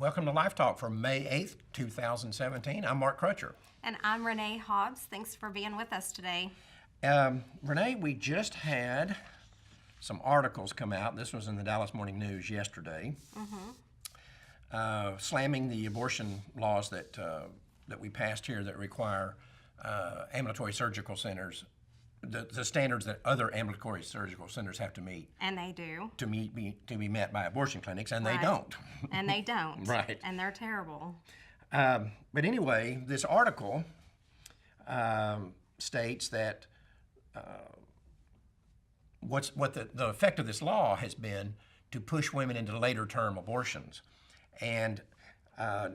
Welcome to LifeTalk for May 8th, 2017. I'm Mark Crutcher. And I'm Renee Hobbs. Thanks for being with us today. Renee, we just had some articles come out. This was in the Dallas Morning News yesterday, slamming the abortion laws that we passed here that require ambulatory surgical centers, the standards that other ambulatory surgical centers have to meet. And they do. To be met by abortion clinics, and Right. they don't. And they don't. Right. And they're terrible. But anyway, this article states that what the effect of this law has been to push women into later term abortions. And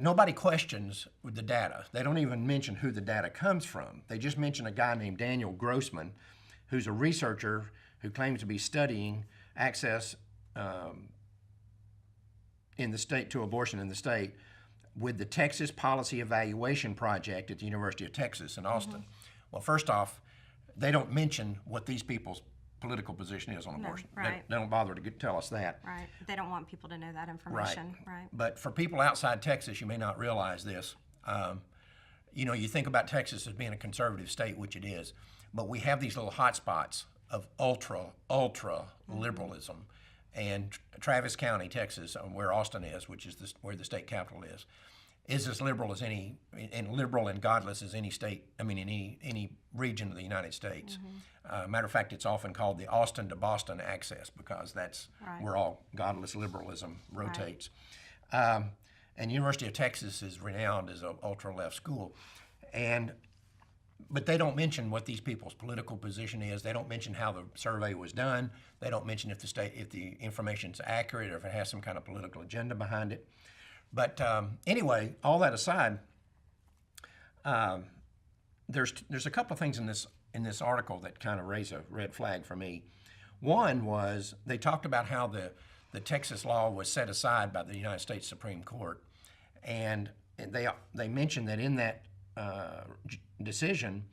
nobody questions the data. They don't even mention who the data comes from. They just mention a guy named Daniel Grossman, who's a researcher who claims to be studying access in the state to abortion in the state with the Texas Policy Evaluation Project at the University of Texas in Austin. Well, first off, they don't mention what these people's political position is on abortion. right. They don't bother to tell us that. Right. They don't want people to know that information. Right. But for people outside Texas, you may not realize this. You think about Texas as being a conservative state, which it is, but we have these little hot spots of ultra liberalism. And Travis County, Texas, where Austin is, which is where the state capital is as liberal as any, and liberal and godless as any state, in any region of the United States. Matter of fact, it's often called the Austin to Boston axis because that's where all godless liberalism rotates. And University of Texas is renowned as an ultra-left school. But they don't mention what these people's political position is. They don't mention how the survey was done. They don't mention if the information's accurate or if it has some kind of political agenda behind it. But anyway, all that aside, there's a couple of things in this article that kind of raise a red flag for me. One was they talked about how the Texas law was set aside by the United States Supreme Court, and they mentioned that in that decision,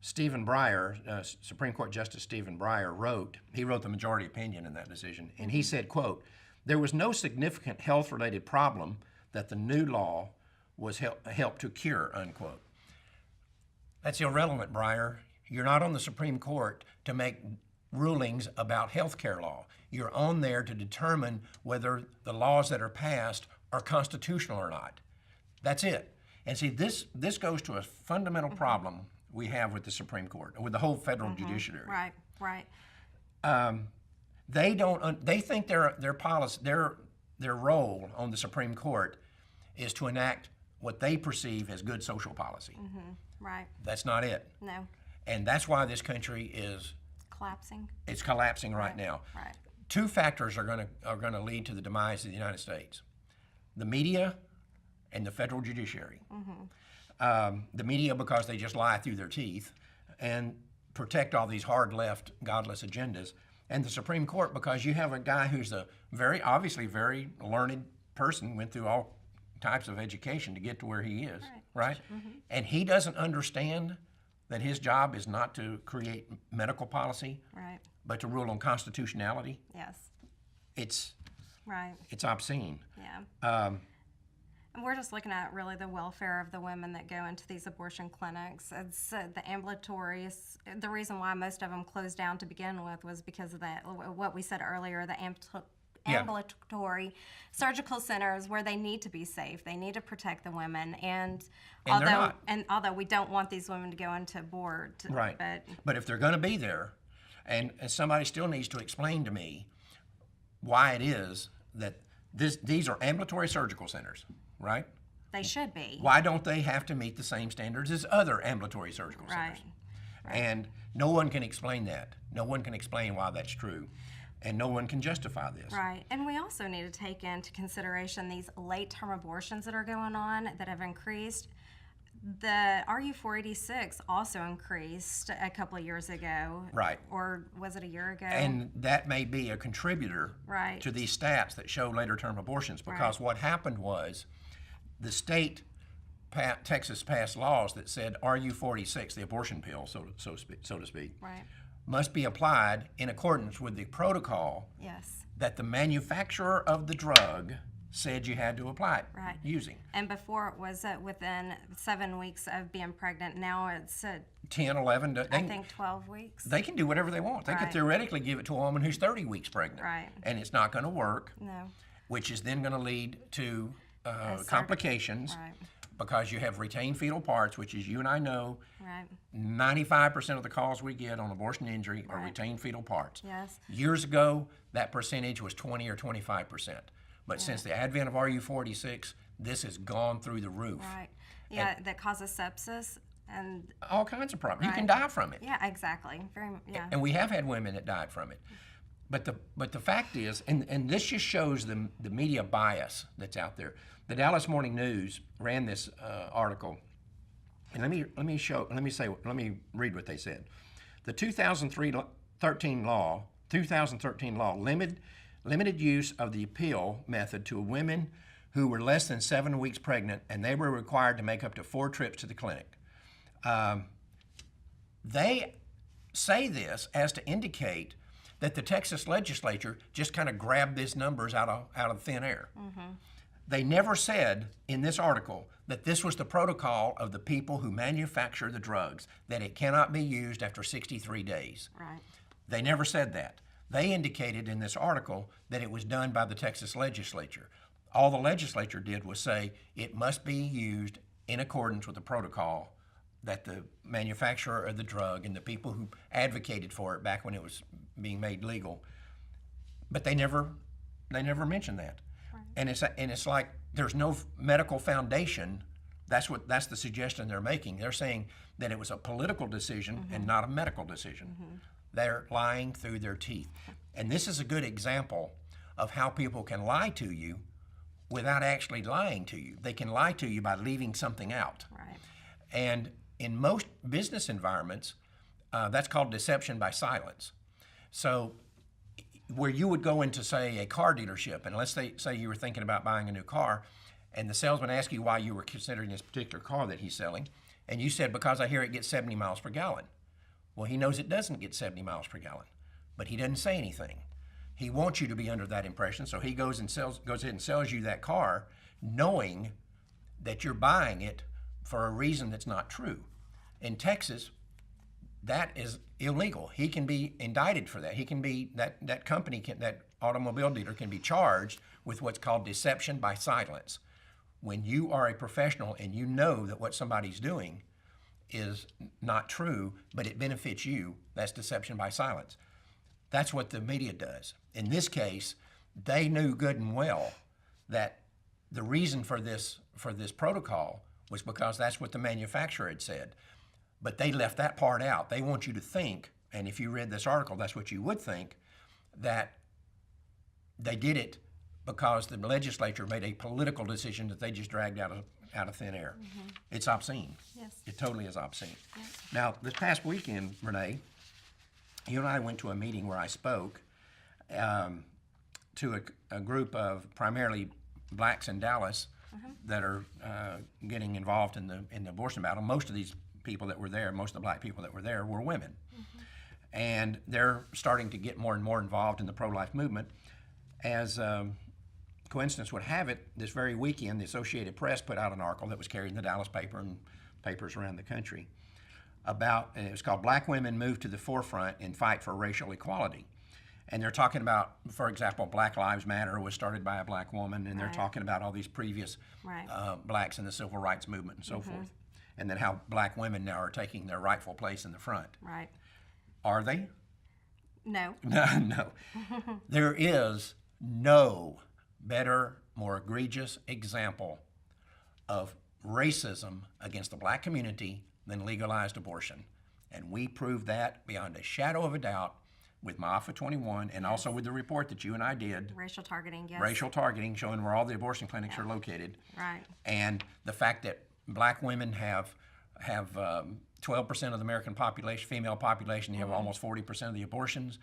Stephen Breyer, Supreme Court Justice Stephen Breyer wrote the majority opinion in that decision, and he said, quote, "There was no significant health-related problem that the new law was helped to cure," unquote. That's irrelevant, Breyer. You're not on the Supreme Court to make rulings about health care law. You're on there to determine whether the laws that are passed are constitutional or not. That's it. And see, this goes to a fundamental problem we have with the Supreme Court, with the whole federal judiciary. Right. They think their policy, their role on the Supreme Court is to enact what they perceive as good social policy. Right. That's not it. No. And that's why this country is Collapsing. It's collapsing right now. Right. Two factors are going to lead to the demise of the United States: the media and the federal judiciary. The media, because they just lie through their teeth and protect all these hard left, godless agendas, and the Supreme Court, because you have a guy who's a obviously very learned person, went through all types of education to get to where he is, right? And he doesn't understand that his job is not to create medical policy, but to rule on constitutionality. Yes. It's Right. It's obscene. Yeah. And we're just looking at really the welfare of the women that go into these abortion clinics. It's the ambulatories. The reason why most of them closed down to begin with was because of that, what we said earlier, the ambulatory surgical centers where they need to be safe. They need to protect the women. And they're not. although we don't want these women to go into abort. Right. But if they're going to be there, and somebody still needs to explain to me why it is that these are ambulatory surgical centers, right? They should be. Why don't they have to meet the same standards as other ambulatory surgical centers? Right. And no one can explain that. No one can explain why that's true. And no one can justify this. Right. And we also need to take into consideration these late-term abortions that are going on that have increased. The RU-486 also increased a couple of years ago. Right. Or was it a year ago? And that may be a contributor to these stats that show later-term abortions, because what happened was the state, Texas, passed laws that said RU-486, the abortion pill, so to speak, must be applied in accordance with the protocol that the manufacturer of the drug said you had to apply it Right. using. And before it was within 7 weeks of being pregnant. Now it's 10, 11, I think 12 weeks. they can do whatever they want. They could Right. theoretically give it to a woman who's 30 weeks pregnant. Right. And it's not going to work, No. which is then going to lead to certain- complications Right. because you have retained fetal parts, which, as you and I know, Right. 95% of the calls we get on abortion injury are Right. retained fetal parts. Yes. Years ago, that percentage was 20 or 25%. But since the advent of RU46, this has gone through the roof. Right. Yeah, that causes sepsis and All kinds of problems. You can Right. die from it. yeah, exactly. Yeah. And we have had women that died from it. But the fact is, and this just shows the media bias that's out there. The Dallas Morning News ran this article, and let me read what they said. The 2013 law limited use of the appeal method to women who were less than 7 weeks pregnant, and they were required to make up to 4 trips to the clinic. They say this as to indicate that the Texas legislature just kind of grabbed these numbers out of thin air. They never said in this article that this was the protocol of the people who manufacture the drugs, that it cannot be used after 63 days. Right. They never said that. They indicated in this article that it was done by the Texas legislature. All the legislature did was say it must be used in accordance with the protocol that the manufacturer of the drug and the people who advocated for it back when it was being made legal. But they never mentioned that. Right. And it's like there's no medical foundation. That's the suggestion they're making. They're saying that it was a political decision and not a medical decision. They're lying through their teeth. And this is a good example of how people can lie to you without actually lying to you. They can lie to you by leaving something out. Right. And in most business environments, that's called deception by silence. So where you would go into, say, a car dealership, and let's say you were thinking about buying a new car, and the salesman asked you why you were considering this particular car that he's selling, and you said, because I hear it gets 70 miles per gallon. Well, he knows it doesn't get 70 miles per gallon, but he doesn't say anything. He wants you to be under that impression, so he goes ahead and sells you that car, knowing that you're buying it for a reason that's not true. In Texas, that is illegal. He can be indicted for that. He can be that automobile dealer can be charged with what's called deception by silence. When you are a professional and you know that what somebody's doing is not true, but it benefits you, that's deception by silence. That's what the media does. In this case, they knew good and well that the reason for this protocol was because that's what the manufacturer had said. But they left that part out. They want you to think, and if you read this article, that's what you would think, that they did it because the legislature made a political decision that they just dragged out of thin air. It's obscene. Yes. It totally is obscene. Now, this past weekend, Renee, you and I went to a meeting where I spoke to a group of primarily blacks in Dallas that are getting involved in the abortion battle. Most of these people that were there, most of the black people that were there, were women. And they're starting to get more and more involved in the pro-life movement. As coincidence would have it, this very weekend, the Associated Press put out an article that was carried in the Dallas paper and papers around the country and it was called Black Women Move to the Forefront and Fight for Racial Equality. And they're talking about, for example, Black Lives Matter was started by a black woman, and they're talking about all these previous blacks in the civil rights movement and so forth. And then how black women now are taking their rightful place in the front. Right. Are they? No. No. There is no better, more egregious example of racism against the black community than legalized abortion. And we proved that beyond a shadow of a doubt with MAFA 21 and also with the report that you and I did. Racial targeting, yes. Racial targeting, showing where all the abortion clinics are located. Right. And the fact that black women have 12% of the American population, female population, you have almost 40% of the abortions.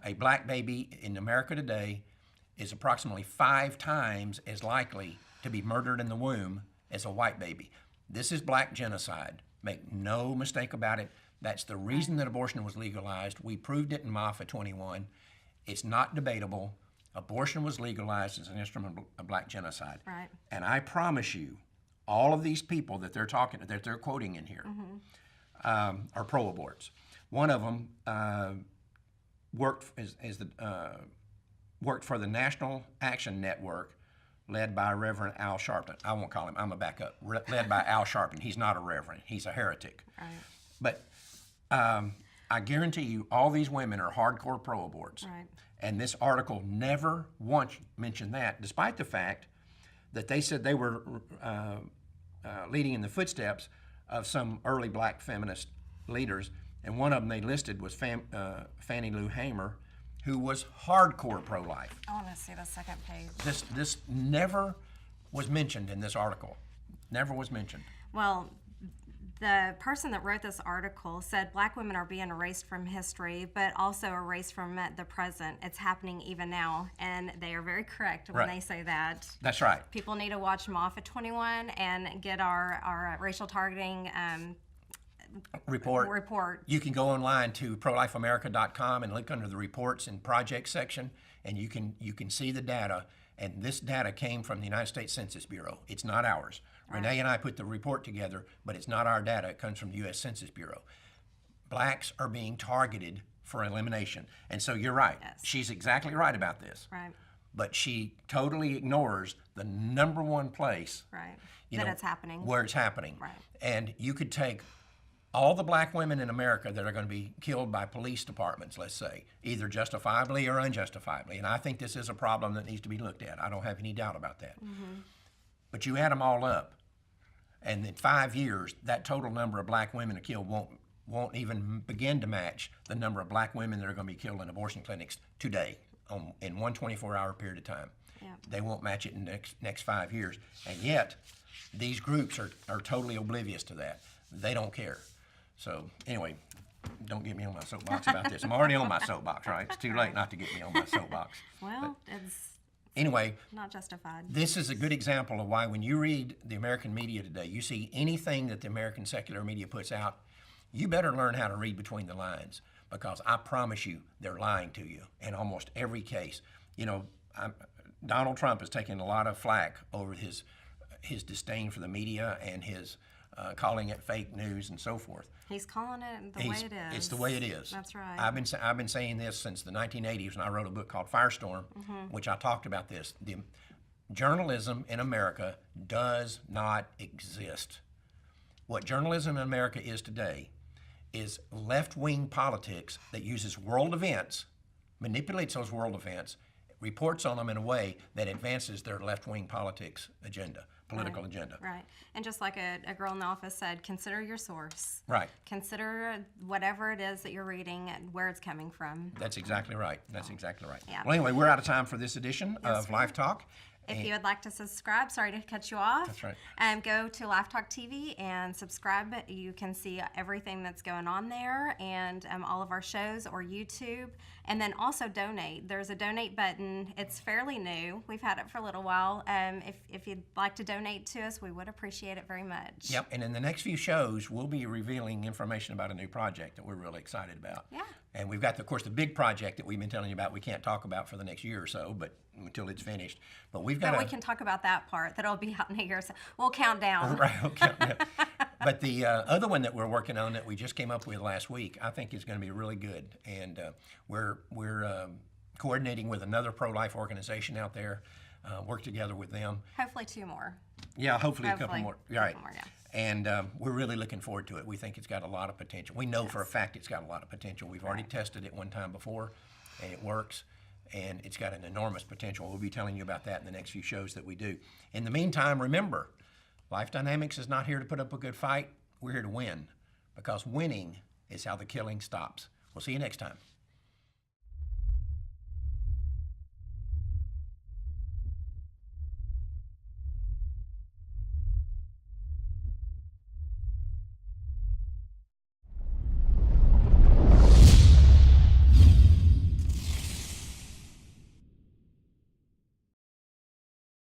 A black baby in America today is approximately 5 times as likely to be murdered in the womb as a white baby. This is black genocide. Make no mistake about it. That's the reason that abortion was legalized. We proved it in MAFA 21. It's not debatable. Abortion was legalized as an instrument of black genocide. Right. And I promise you, all of these people that they're quoting in here are pro-aborts. One of them worked for the National Action Network, led by Reverend Al Sharpton. I won't call him. I'm gonna back up. Led by Al Sharpton. He's not a reverend. He's a heretic. Right. But I guarantee you, all these women are hardcore pro-aborts. Right. And this article never once mentioned that, despite the fact that they said they were leading in the footsteps of some early black feminist leaders. And one of them they listed was Fannie Lou Hamer, who was hardcore pro-life. I want to see the second page. This never was mentioned in this article. Never was mentioned. Well, the person that wrote this article said black women are being erased from history, but also erased from the present. It's happening even now, and they are very correct when Right. they say that. That's right. People need to watch Moff at 21 and get our racial targeting report. You can go online to prolifeamerica.com and look under the reports and projects section, and you can see the data. And this data came from the United States Census Bureau. It's not ours. Right. Renee and I put the report together, but it's not our data. It comes from the U.S. Census Bureau. Blacks are being targeted for elimination. And so you're right. Yes. She's exactly right about this. Right. But she totally ignores the number one place Right. you know, It's happening. where it's happening. Right. And you could take all the black women in America that are going to be killed by police departments, let's say, either justifiably or unjustifiably. And I think this is a problem that needs to be looked at. I don't have any doubt about that. Mm-hmm. But you add them all up, and in 5 years, that total number of black women killed won't even begin to match the number of black women that are going to be killed in abortion clinics today in one 24-hour period of time. Yeah. They won't match it in the next 5 years. And yet, these groups are totally oblivious to that. They don't care. So anyway, don't get me on my soapbox about this. I'm already on my soapbox, right? It's too late not to get me on my soapbox. Well, it's Anyway, not justified. this is a good example of why when you read the American media today, you see anything that the American secular media puts out, you better learn how to read between the lines, because I promise you they're lying to you in almost every case. You know, Donald Trump is taking a lot of flack over his disdain for the media and his calling it fake news and so forth. He's calling it the way it is. It's the way it is. That's right. I've been saying this since the 1980s when I wrote a book called Firestorm, which I talked about this. The journalism in America does not exist. What journalism in America is today is left-wing politics that uses world events, manipulates those world events, reports on them in a way that advances their left-wing politics agenda, political agenda. Right. And just like a girl in the office said, consider your source. Right. Consider whatever it is that you're reading and where it's coming from. That's exactly right. That's exactly right. Yeah. Well, anyway, we're out of time for this edition of Life Talk. If you would like to subscribe, sorry to cut you off. That's right. Go to LifeTalk TV and subscribe. You can see everything that's going on there and all of our shows or YouTube. And then also donate. There's a donate button. It's fairly new. We've had it for a little while. If you'd like to donate to us, we would appreciate it very much. Yep, and in the next few shows, we'll be revealing information about a new project that we're really excited about. Yeah. And we've got, of course, the big project that we've been telling you about we can't talk about for the next year or so, but until it's finished. But we've got But we can talk about that part. That'll be out in a year. So we'll count down. Right, okay. Yeah. But the other one that we're working on that we just came up with last week, I think is going to be really good. And we're coordinating with another pro-life organization out there, work together with them. Hopefully 2 more. Yeah, hopefully a couple more. Right. Couple more, yeah. And we're really looking forward to it. We think it's got a lot of potential. We know for a fact it's got a lot of potential. We've already tested it one time before, and it works. And it's got an enormous potential. We'll be telling you about that in the next few shows that we do. In the meantime, remember, Life Dynamics is not here to put up a good fight. We're here to win, because winning is how the killing stops. We'll see you next time.